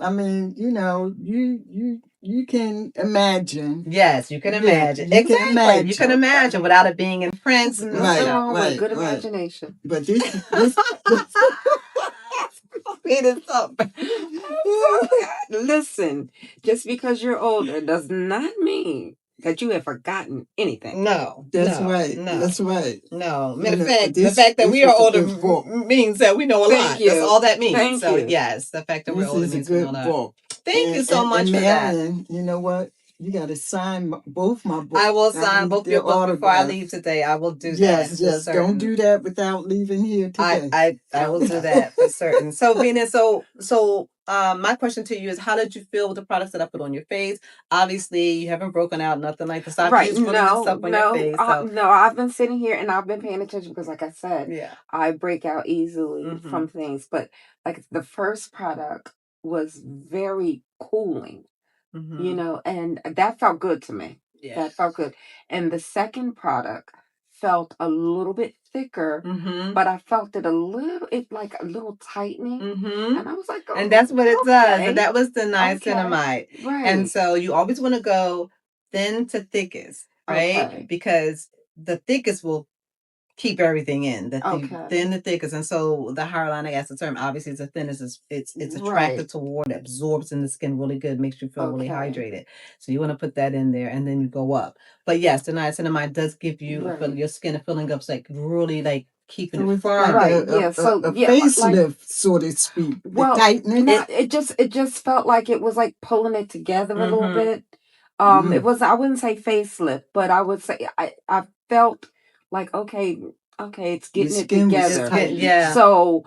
I mean, you can imagine. Yes, you can imagine. Exactly. You can imagine without it being in print. Nothing wrong with good imagination. But this Listen, just because you're older does not mean that you have forgotten anything. No. That's right. No. Matter of fact, the fact that we are older means that we know a lot. You. That's all that means. Thank you. Yes, the fact that we're older means we know a lot. Book. Thank you so much for Marion, that. You know what? You got to sign both my books. I will sign both your books before I leave today. I will do that. Yes. Don't do that without leaving here today. I will do that for certain. So, Venus, my question to you is, how did you feel with the products that I put on your face? Obviously, you haven't broken out, nothing like this. I've used really good stuff on your face. No, I've been sitting here and I've been paying attention because, like I said, I break out easily from things. But like the first product was very cooling. And that felt good to me. Yeah. That felt good. And the second product felt a little bit thicker, but I felt it a little tightening. And I was like, and that's what it does. And that was the niacinamide. Right. And so you always want to go thin to thickest, right? Okay. Because the thickest will keep everything in. The Okay. thin, the thickest, and so the hyaluronic acid term obviously is the thinnest. It's attractive Right. to water, absorbs in the skin really good, makes you feel really Okay. hydrated. So you want to put that in there, and then you go up. But yes, the niacinamide does give you Right. your skin a feeling of like really like keeping So it it's firm. like Right. a, Yeah. So a yeah, like facelift, so to speak. The well, tightness. not it just felt like it was like pulling it together a little Mhm. bit. Mm. It was I wouldn't say facelift, but I would say I felt like okay, it's Your getting it skin was together. tight. Yeah. So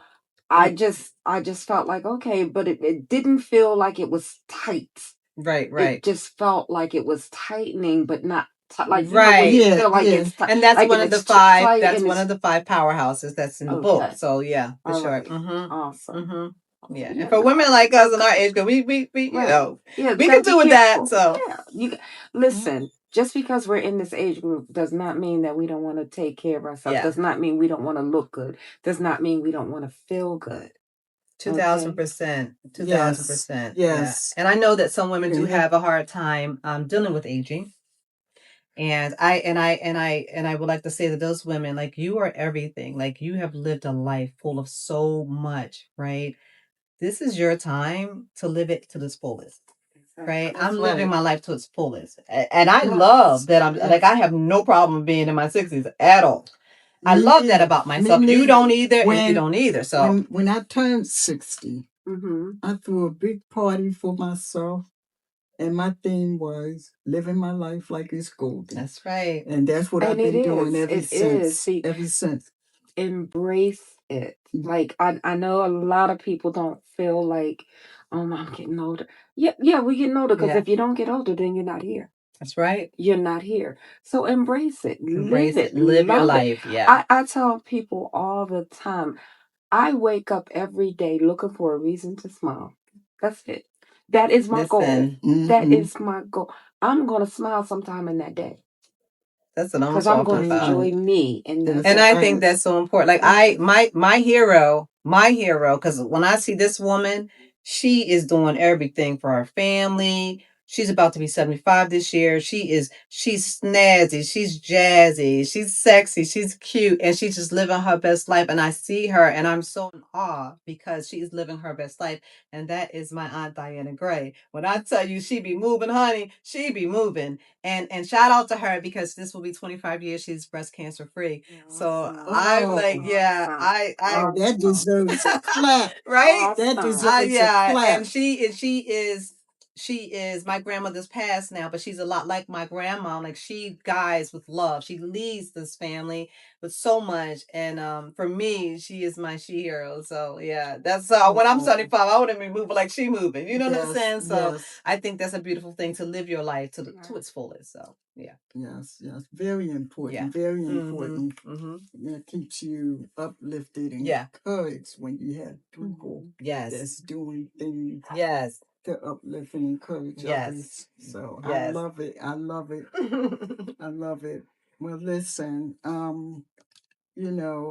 I Mm. just felt like okay, but it didn't feel like it was tight. Right. It just felt like it was tightening, but not like you know when Right. you Yeah, feel like yeah. it's tight, And that's like one and of the it's too five. tight That's and one it's of the five powerhouses that's in the book. okay. So yeah, for All sure. right. Mm-hmm. Awesome. Mm-hmm. Yeah. Yeah, And for no, women like us in our okay. age group, we you Right. know, Yeah, we gotta can do be with that. careful. So Yeah, listen. Just because we're in this age group does not mean that we don't want to take care of ourselves. Yeah. Does not mean we don't want to look good. Does not mean we don't want to feel good. 2000%. 2000%. Yes. Yeah. And I know that some women You do can have- have a hard time dealing with aging. And I would like to say to those women, like you are everything. Like you have lived a life full of so much, right? This is your time to live it to its fullest. Right? That's I'm living right. my life to its fullest. And I Yes. love that I'm like Yes. I have no problem being in my 60s at all. I Me love that neither. about Me myself. You neither. don't either, and you When don't either. So when I turned 60, Mm-hmm. I threw a big party for myself, and my theme was living my life like it's golden. that's right. And that's what And I've it been doing is. ever It since. is. See, Ever since. embrace it. Like I know a lot of people don't feel like, oh, I'm getting older. Yeah, we're getting older because Yeah. if you don't get older, then you're not here. That's right. You're not here. So embrace it. Embrace Live it. Live your love it. life. Yeah. I tell people all the time, I wake up every day looking for a reason to smile. That's it. That is my goal. Listen, That Mhm. is my goal. I'm gonna smile sometime in that day that's what I'm because I'm talking gonna about. enjoy me in that That's And day. I right. think that's so important. Like my hero, because when I see this woman, she is doing everything for her family. She's about to be 75 this year. She's snazzy, she's jazzy, she's sexy, she's cute, and she's just living her best life. And I see her and I'm so in awe because she is living her best life. And that is my Aunt Diana Gray. When I tell you she be moving, honey, she be moving. And shout out to her because this will be 25 years she's breast cancer free. So I'm like, yeah, And that deserves a clap. right? That Awesome. deserves Yeah, a clap. and she is my grandmother's passed now, but she's a lot like my grandma. Like she guides with love. She leads this family with so much, and for me, she is my she hero. So yeah, that's when I'm 75, I want to be moving like she moving. You know what I'm saying? So Yes. I think that's a beautiful thing to live your life to its fullest. So yeah, Yes. Very important. yeah, Very important. mm-hmm. That keeps you uplifted and Yeah. encouraged when you have people Yes, that's doing things yes, to uplift and encourage yes, others. So I yes. love it. I love it. I love it. Well, listen,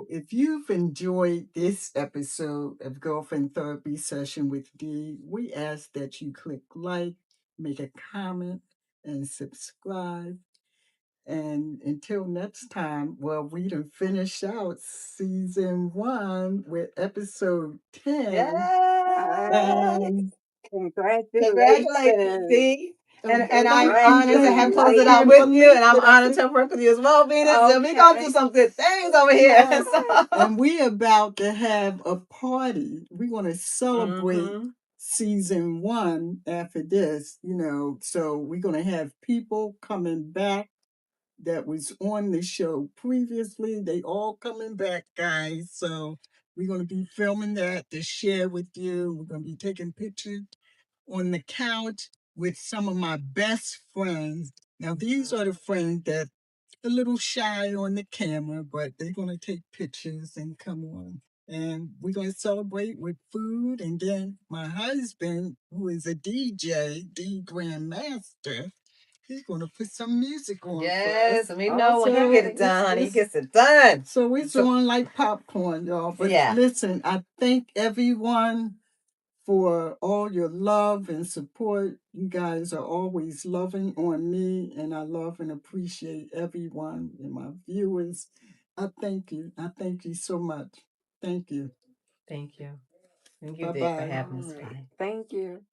if you've enjoyed this episode of Girlfriend Therapy Session with Dee, we ask that you click like, make a comment, and subscribe. And until next time, well, we done finished out season 1 with episode 10. And Congratulations. See? And I'm thank honored to have closed it out can't with you, believe and I'm it. I honored to work with you as well, Venus. So we're going to do Okay. some good things over here. Yes. So- And we're about to have a party. We're going to celebrate season 1 after this, so we're going to have people coming back that was on the show previously. They all coming back, guys. So we're going to be filming that to share with you. We're going to be taking pictures on the couch with some of my best friends. Now, these are the friends that a little shy on the camera, but they're going to take pictures and come on. And we're going to celebrate with food. And then my husband, who is a DJ, D Grandmaster, he's going to put some music on. Yes, for us. we know when he get it done, honey, he it's- gets it done. So it's on like popcorn, y'all. But Yeah. listen, I thank everyone for all your love and support. You guys are always loving on me, and I love and appreciate everyone and my viewers. I thank you. I thank you so much. Thank you. Thank you. Thank you, Bye Dick, for bye. having All us, right. Brian. Thank you.